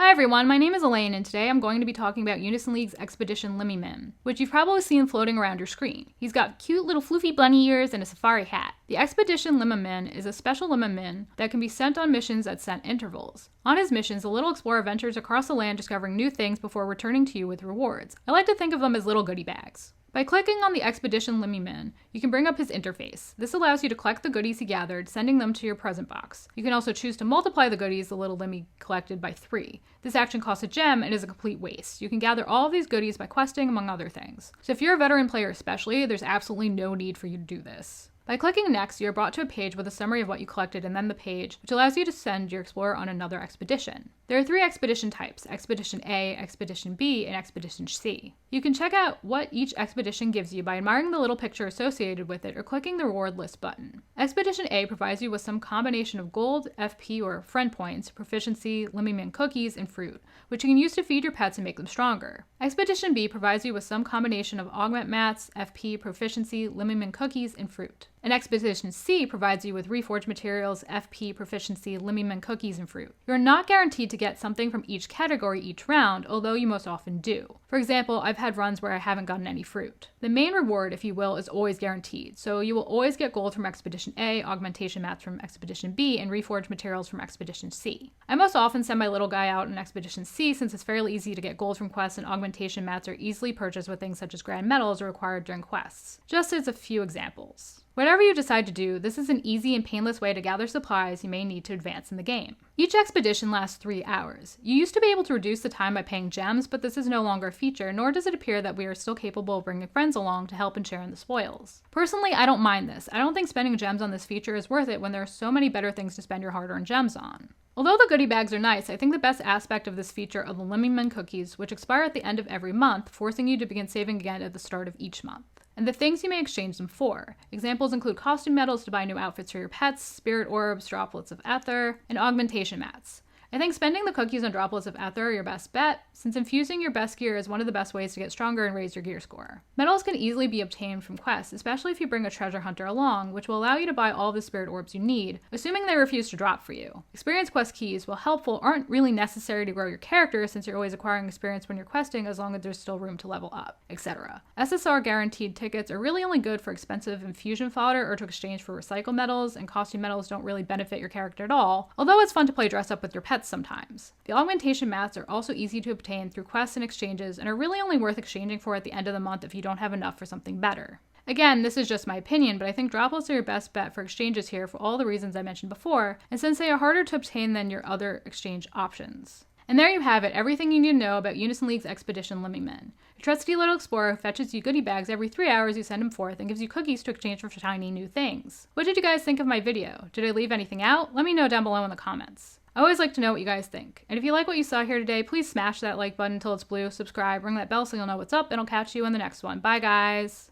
Hi everyone, my name is Elaine, and today I'm going to be talking about Unison League's Expedition Limimin, which you've probably seen floating around your screen. He's got cute little floofy bunny ears and a safari hat. The Expedition Limimin is a special Limimin that can be sent on missions at set intervals. On his missions, the little explorer ventures across the land discovering new things before returning to you with rewards. I like to think of them as little goodie bags. By clicking on the Expedition Limimin, you can bring up his interface. This allows you to collect the goodies he gathered, sending them to your present box. You can also choose to multiply the goodies the little Limmy collected by 3. This action costs a gem and is a complete waste. You can gather all of these goodies by questing, among other things. So if you're a veteran player especially, there's absolutely no need for you to do this. By clicking Next, you're brought to a page with a summary of what you collected and then the page, which allows you to send your explorer on another expedition. There are 3 expedition types: Expedition A, Expedition B, and Expedition C. You can check out what each expedition gives you by admiring the little picture associated with it or clicking the reward list button. Expedition A provides you with some combination of gold, FP or friend points, proficiency, Limimin cookies, and fruit, which you can use to feed your pets and make them stronger. Expedition B provides you with some combination of augment mats, FP, proficiency, Limimin cookies, and fruit. And Expedition C provides you with reforged materials, FP, proficiency, Limimin cookies, and fruit. You're not guaranteed to get something from each category each round, although you most often do. For example, I've had runs where I haven't gotten any fruit. The main reward, if you will, is always guaranteed, so you will always get gold from Expedition A, augmentation mats from Expedition B, and reforged materials from Expedition C. I most often send my little guy out in Expedition C since it's fairly easy to get gold from quests and augmentation mats are easily purchased with things such as grand medals are required during quests. Just as a few examples. Whatever you decide to do, this is an easy and painless way to gather supplies you may need to advance in the game. Each expedition lasts 3 hours. You used to be able to reduce the time by paying gems, but this is no longer a feature, nor does it appear that we are still capable of bringing friends along to help and share in the spoils. Personally, I don't mind this. I don't think spending gems on this feature is worth it when there are so many better things to spend your hard-earned gems on. Although the goodie bags are nice, I think the best aspect of this feature are the Limimin cookies, which expire at the end of every month, forcing you to begin saving again at the start of each month. And the things you may exchange them for. Examples include costume medals to buy new outfits for your pets, spirit orbs, droplets of ether, and augmentation mats. I think spending the cookies on droplets of ether are your best bet, since infusing your best gear is one of the best ways to get stronger and raise your gear score. Medals can easily be obtained from quests, especially if you bring a treasure hunter along, which will allow you to buy all the spirit orbs you need, assuming they refuse to drop for you. Experience quest keys, while helpful, aren't really necessary to grow your character since you're always acquiring experience when you're questing as long as there's still room to level up, etc. SSR guaranteed tickets are really only good for expensive infusion fodder or to exchange for recycle medals, and costume medals don't really benefit your character at all, although it's fun to play dress up with your pets sometimes. The augmentation mats are also easy to obtain through quests and exchanges and are really only worth exchanging for at the end of the month if you don't have enough for something better. Again, this is just my opinion, but I think droplets are your best bet for exchanges here for all the reasons I mentioned before, and since they are harder to obtain than your other exchange options. And there you have it, everything you need to know about Unison League's Expedition Limimin. Your trusty little explorer fetches you goodie bags every 3 hours you send him forth and gives you cookies to exchange for shiny new things. What did you guys think of my video? Did I leave anything out? Let me know down below in the comments. I always like to know what you guys think. And if you like what you saw here today, please smash that like button until it's blue, subscribe, ring that bell so you'll know what's up, and I'll catch you in the next one. Bye guys!